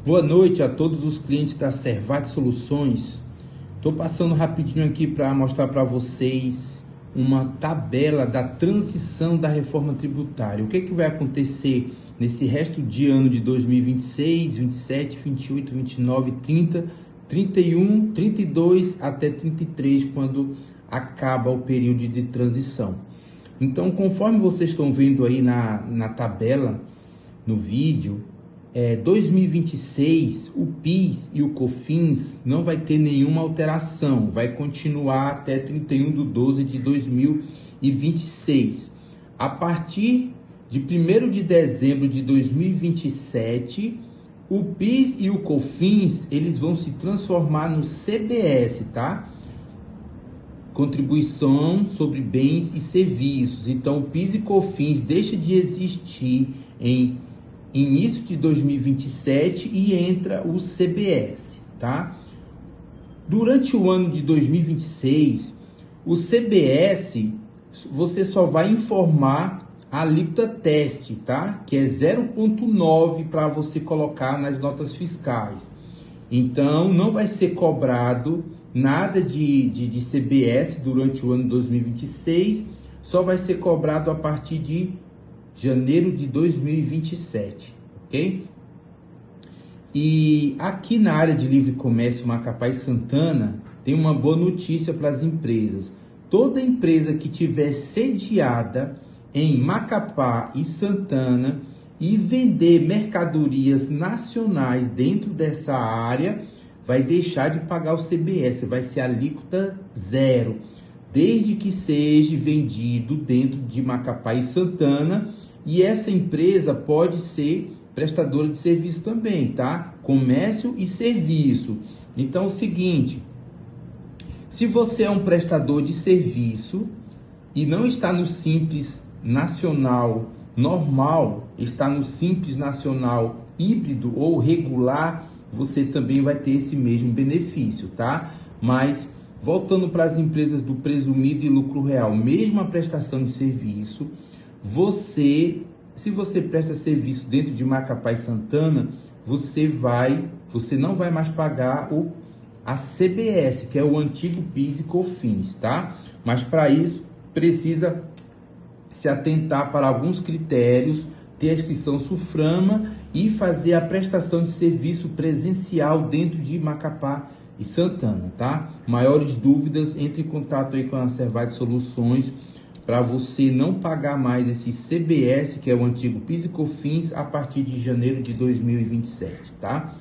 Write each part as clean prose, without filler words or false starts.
Boa noite a todos os clientes da Servate Soluções. Estou passando rapidinho aqui para mostrar para vocês uma tabela da transição da reforma tributária. O que vai acontecer nesse resto de ano de 2026, 27, 28, 29, 30, 31, 32 até 33, quando acaba o período de transição. Então, conforme vocês estão vendo aí na tabela, no vídeo, 2026, o PIS e o COFINS não vai ter nenhuma alteração, vai continuar até 31/12 de 2026. A partir de 1º de dezembro de 2027, o PIS e o COFINS, eles vão se transformar no CBS, tá? Contribuição sobre bens e serviços. Então, o PIS e COFINS deixa de existir em início de 2027 e entra o CBS, tá? Durante o ano de 2026, o CBS, você só vai informar a alíquota teste, tá? Que é 0,9 para você colocar nas notas fiscais. Então, não vai ser cobrado nada de CBS durante o ano de 2026, só vai ser cobrado a partir de janeiro de 2027, ok? E aqui na área de livre comércio Macapá e Santana, tem uma boa notícia para as empresas. Toda empresa que tiver sediada em Macapá e Santana e vender mercadorias nacionais dentro dessa área, vai deixar de pagar o CBS, vai ser alíquota zero, desde que seja vendido dentro de Macapá e Santana, e essa empresa pode ser prestadora de serviço também, tá? Comércio e serviço. Então é o seguinte, se você é um prestador de serviço e não está no Simples Nacional normal, está no Simples Nacional híbrido ou regular, você também vai ter esse mesmo benefício, tá? Mas voltando para as empresas do presumido e lucro real, mesmo a prestação de serviço, se você presta serviço dentro de Macapá e Santana, você não vai mais pagar a CBS, que é o antigo PIS e COFINS, tá? Mas para isso precisa se atentar para alguns critérios, ter a inscrição SUFRAMA e fazer a prestação de serviço presencial dentro de Macapá e Santana, tá? Maiores dúvidas, entre em contato aí com a Servate Soluções para você não pagar mais esse CBS, que é o antigo PIS e COFINS, a partir de janeiro de 2027, tá?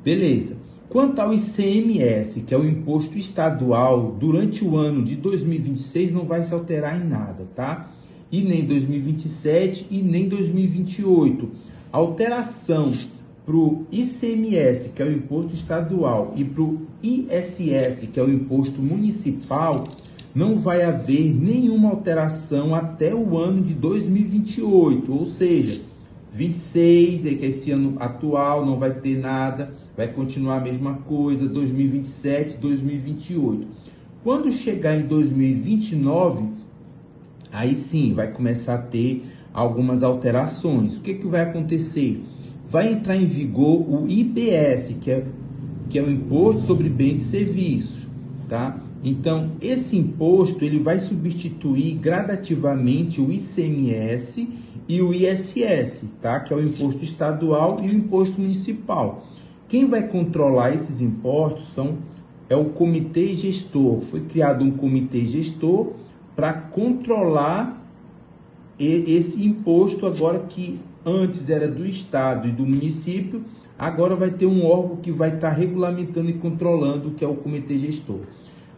Beleza. Quanto ao ICMS, que é o imposto estadual, durante o ano de 2026 não vai se alterar em nada, tá? E nem 2027 e nem 2028. A alteração para o ICMS, que é o imposto estadual, e para o ISS, que é o imposto municipal, não vai haver nenhuma alteração até o ano de 2028, ou seja, 26, que é esse ano atual, não vai ter nada, vai continuar a mesma coisa, 2027, 2028. Quando chegar em 2029, aí sim vai começar a ter algumas alterações. O que vai acontecer? Vai entrar em vigor o IBS, que é o Imposto sobre Bens e Serviços, tá? Então, esse imposto ele vai substituir gradativamente o ICMS e o ISS, tá? Que é o imposto estadual e o imposto municipal. Quem vai controlar esses impostos é o comitê gestor. Foi criado um comitê gestor para controlar esse imposto, agora que antes era do estado e do município, agora vai ter um órgão que vai estar regulamentando e controlando, que é o comitê gestor.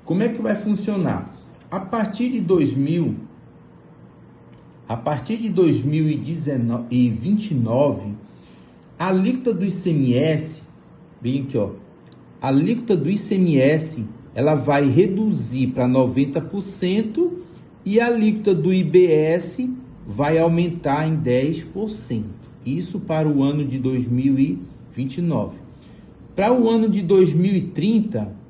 Como é que vai funcionar? A partir de 2029, a alíquota do ICMS, bem aqui, ó, a alíquota do ICMS, ela vai reduzir para 90% e a alíquota do IBS vai aumentar em 10%. Isso para o ano de 2029. Para o ano de 2030,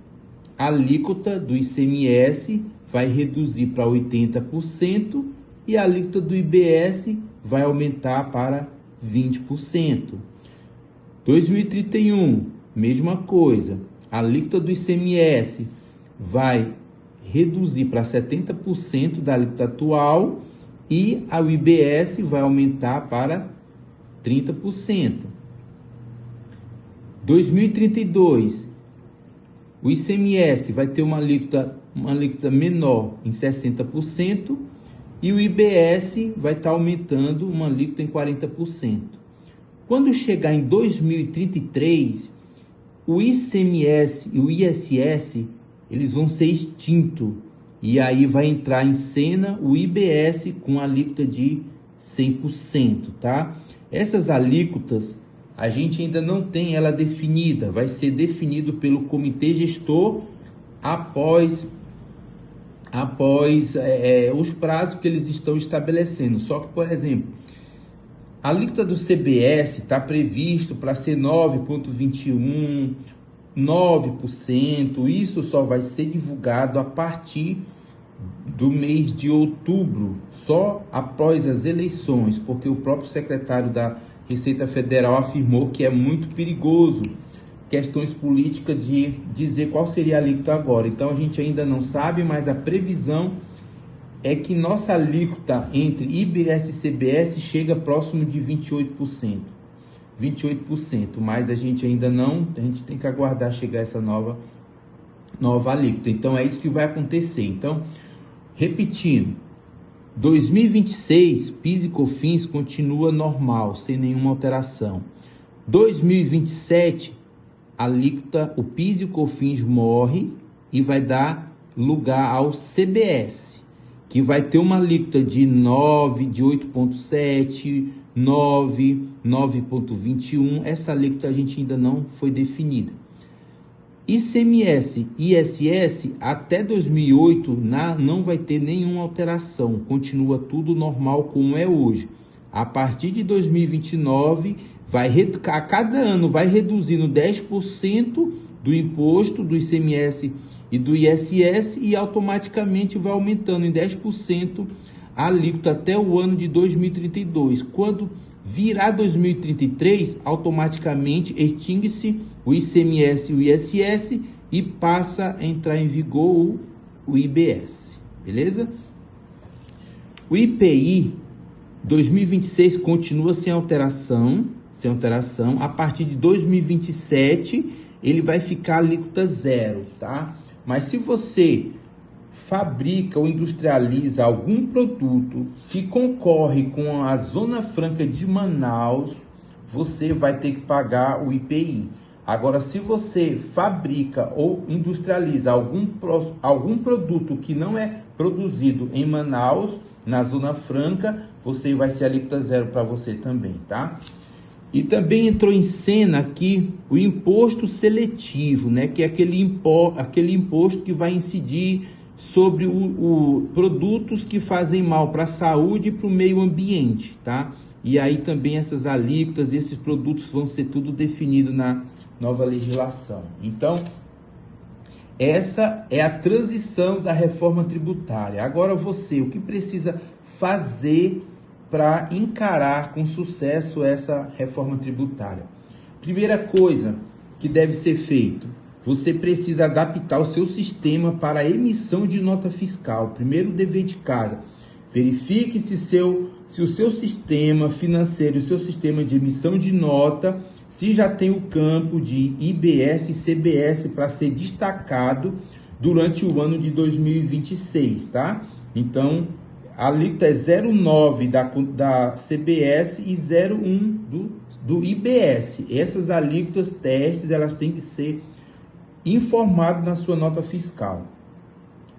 a alíquota do ICMS vai reduzir para 80% e a alíquota do IBS vai aumentar para 20%. 2031, mesma coisa. A alíquota do ICMS vai reduzir para 70% da alíquota atual e a IBS vai aumentar para 30%. 2032, o ICMS vai ter uma alíquota menor em 60% e o IBS vai estar aumentando uma alíquota em 40%. Quando chegar em 2033, o ICMS e o ISS, eles vão ser extintos. E aí vai entrar em cena o IBS com alíquota de 100%, tá? Essas alíquotas, a gente ainda não tem ela definida. Vai ser definido pelo comitê gestor após os prazos que eles estão estabelecendo. Só que, por exemplo, a alíquota do CBS está previsto para ser 9,21%, 9%. Isso só vai ser divulgado a partir do mês de outubro, só após as eleições, porque o próprio secretário da Receita Federal afirmou que é muito perigoso questões políticas de dizer qual seria a alíquota agora. Então a gente ainda não sabe, mas a previsão é que nossa alíquota entre IBS e CBS chega próximo de 28%. 28%, mas a gente ainda não, a gente tem que aguardar chegar essa nova alíquota. Então é isso que vai acontecer. Então, repetindo, 2026, PIS e COFINS continua normal, sem nenhuma alteração. 2027, a alíquota, o PIS e o COFINS morre e vai dar lugar ao CBS, que vai ter uma alíquota de 9, de 8,7, 9, 9,21. Essa alíquota a gente ainda não foi definida. ICMS e ISS até 2008 não vai ter nenhuma alteração, continua tudo normal como é hoje. A partir de 2029, a cada ano vai reduzindo 10% do imposto do ICMS e do ISS e automaticamente vai aumentando em 10% a alíquota até o ano de 2032. Quando virar 2033, automaticamente extingue-se o ICMS e o ISS e passa a entrar em vigor o IBS, beleza? O IPI 2026 continua sem alteração. A partir de 2027 ele vai ficar alíquota zero, tá? Mas se você fabrica ou industrializa algum produto que concorre com a Zona Franca de Manaus, você vai ter que pagar o IPI. Agora, se você fabrica ou industrializa algum produto que não é produzido em Manaus, na Zona Franca, você vai ser alíquota zero para você também, tá? E também entrou em cena aqui o imposto seletivo, né? Que é aquele imposto que vai incidir sobre produtos que fazem mal para a saúde e para o meio ambiente, tá? E aí também essas alíquotas, esses produtos vão ser tudo definido na nova legislação. Então, essa é a transição da reforma tributária. Agora o que precisa fazer para encarar com sucesso essa reforma tributária? Primeira coisa que deve ser feito, você precisa adaptar o seu sistema para a emissão de nota fiscal. Primeiro dever de casa, verifique se o seu sistema financeiro, o seu sistema de emissão de nota, se já tem o campo de IBS e CBS para ser destacado durante o ano de 2026, tá? Então, a alíquota é 0,9 da CBS e 0,1 do IBS. Essas alíquotas testes, elas têm que ser informadas na sua nota fiscal.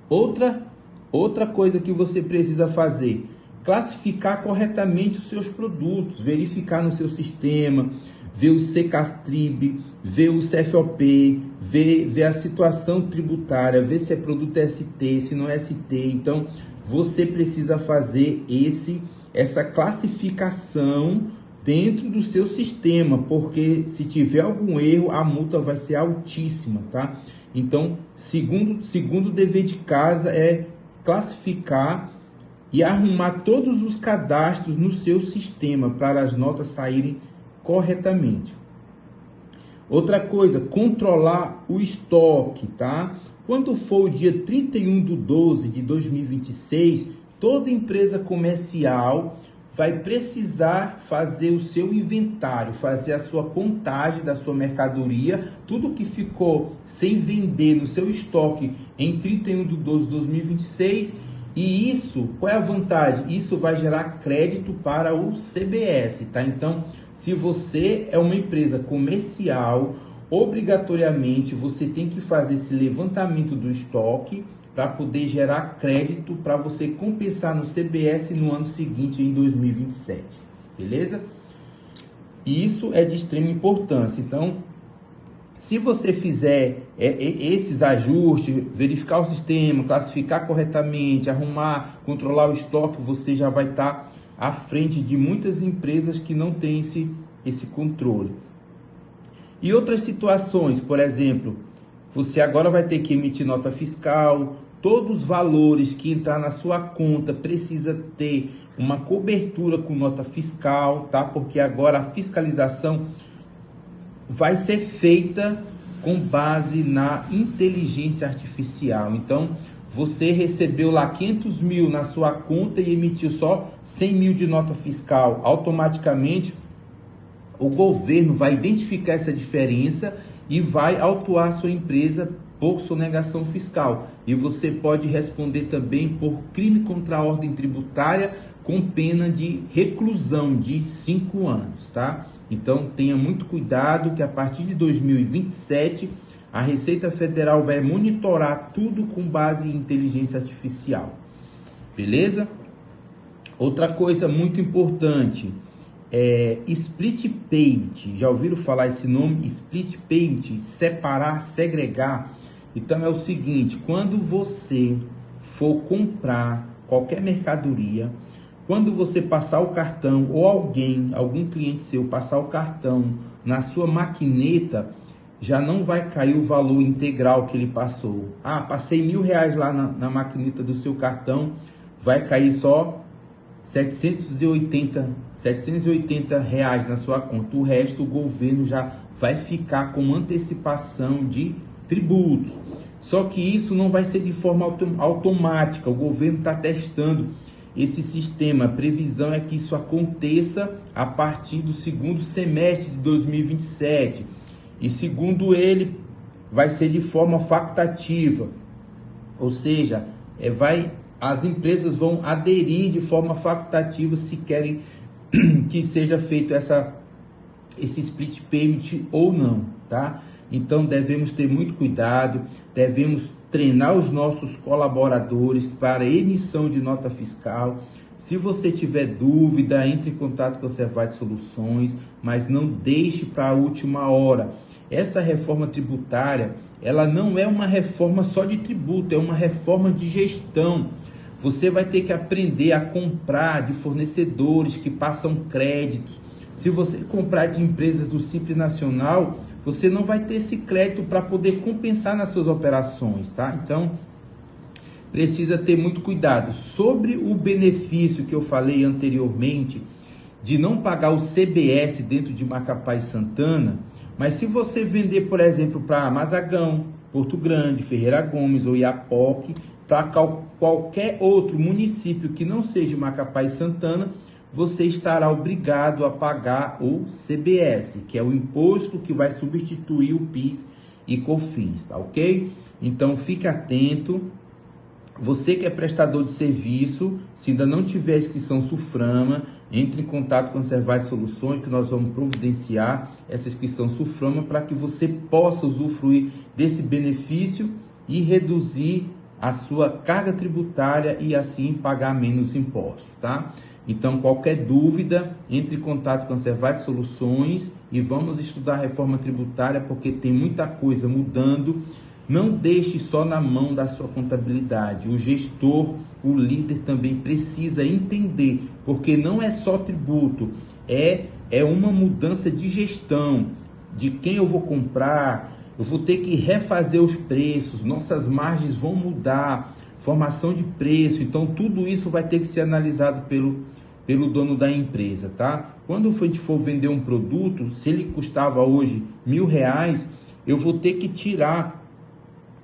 Outra coisa que você precisa fazer, classificar corretamente os seus produtos, verificar no seu sistema, ver o CCASTRIB, ver o CFOP, ver a situação tributária, ver se é produto ST, se não é ST. Então, você precisa fazer essa classificação dentro do seu sistema, porque se tiver algum erro, a multa vai ser altíssima, tá? Então, segundo dever de casa é classificar e arrumar todos os cadastros no seu sistema para as notas saírem corretamente. Outra coisa, controlar o estoque, tá? Quando for o dia 31/12/2026, toda empresa comercial vai precisar fazer o seu inventário, fazer a sua contagem da sua mercadoria, tudo que ficou sem vender no seu estoque em 31/12/2026. E isso, qual é a vantagem? Isso vai gerar crédito para o CBS, tá? Então, se você é uma empresa comercial, obrigatoriamente você tem que fazer esse levantamento do estoque para poder gerar crédito para você compensar no CBS no ano seguinte, em 2027, beleza? E isso é de extrema importância. Então, se você fizer esses ajustes, verificar o sistema, classificar corretamente, arrumar, controlar o estoque, você já vai estar à frente de muitas empresas que não têm esse controle. E outras situações, por exemplo, você agora vai ter que emitir nota fiscal, todos os valores que entrar na sua conta precisa ter uma cobertura com nota fiscal, tá? Porque agora a fiscalização vai ser feita com base na inteligência artificial. Então, você recebeu lá 500 mil na sua conta e emitiu só 100 mil de nota fiscal. Automaticamente, o governo vai identificar essa diferença e vai autuar a sua empresa por sonegação fiscal. E você pode responder também por crime contra a ordem tributária com pena de reclusão de 5 anos, tá? Então, tenha muito cuidado que a partir de 2027, a Receita Federal vai monitorar tudo com base em inteligência artificial. Beleza? Outra coisa muito importante é split payment. Já ouviram falar esse nome? Split payment, separar, segregar. Então é o seguinte, quando você for comprar qualquer mercadoria, quando você passar o cartão ou algum cliente seu passar o cartão na sua maquineta, já não vai cair o valor integral que ele passou. Ah, passei R$1.000 lá na maquineta do seu cartão, vai cair só 780 reais na sua conta. O resto o governo já vai ficar com antecipação de tributos. Só que isso não vai ser de forma automática. O governo está testando esse sistema. A previsão é que isso aconteça a partir do segundo semestre de 2027. E segundo ele, vai ser de forma facultativa. Ou seja, as empresas vão aderir de forma facultativa se querem que seja feito esse split payment ou não, tá? Então devemos ter muito cuidado, devemos treinar os nossos colaboradores para emissão de nota fiscal. Se você tiver dúvida, entre em contato com a Servate Soluções, mas não deixe para a última hora. Essa reforma tributária, ela não é uma reforma só de tributo, é uma reforma de gestão. Você vai ter que aprender a comprar de fornecedores que passam créditos. Se você comprar de empresas do Simples Nacional, você não vai ter esse crédito para poder compensar nas suas operações, tá? Então, precisa ter muito cuidado. Sobre o benefício que eu falei anteriormente, de não pagar o CBS dentro de Macapá e Santana, mas se você vender, por exemplo, para Mazagão, Porto Grande, Ferreira Gomes ou Iapoque, para qualquer outro município que não seja Macapá e Santana, você estará obrigado a pagar o CBS, que é o imposto que vai substituir o PIS e COFINS, tá ok? Então fique atento. Você que é prestador de serviço, se ainda não tiver inscrição Sulframa, entre em contato com a Servate Soluções, que nós vamos providenciar essa inscrição Sulframa para que você possa usufruir desse benefício e reduzir a sua carga tributária e assim pagar menos impostos, tá? Então, qualquer dúvida, entre em contato com a Servate Soluções e vamos estudar a reforma tributária, porque tem muita coisa mudando. Não deixe só na mão da sua contabilidade. O gestor, o líder também precisa entender, porque não é só tributo, é uma mudança de gestão, de quem eu vou comprar, eu vou ter que refazer os preços, nossas margens vão mudar, formação de preço, então tudo isso vai ter que ser analisado pelo dono da empresa, tá? Quando a gente for vender um produto, se ele custava hoje R$1.000, eu vou ter que tirar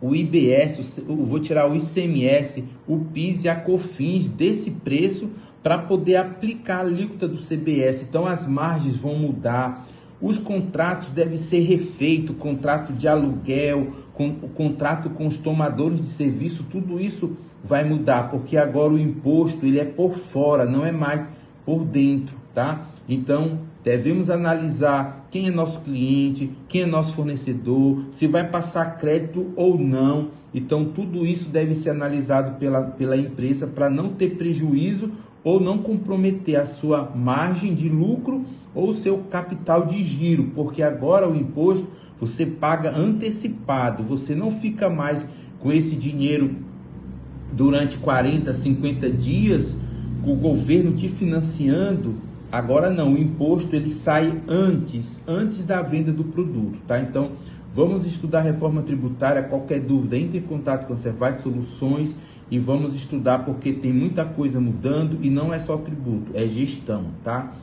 o IBS, eu vou tirar o ICMS, o PIS e a COFINS desse preço para poder aplicar a alíquota do CBS. Então as margens vão mudar, os contratos devem ser refeitos, contrato de aluguel, o contrato com os tomadores de serviço, tudo isso vai mudar, porque agora o imposto ele é por fora, não é mais por dentro, tá? Então devemos analisar quem é nosso cliente, quem é nosso fornecedor, se vai passar crédito ou não. Então tudo isso deve ser analisado pela empresa para não ter prejuízo ou não comprometer a sua margem de lucro ou o seu capital de giro, porque agora o imposto você paga antecipado, você não fica mais com esse dinheiro durante 40, 50 dias, com o governo te financiando. Agora não, o imposto ele sai antes da venda do produto, tá? Então, vamos estudar a reforma tributária. Qualquer dúvida, entre em contato com a Servate Soluções e vamos estudar, porque tem muita coisa mudando e não é só tributo, é gestão, tá?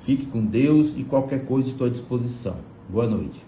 Fique com Deus e qualquer coisa estou à disposição. Boa noite.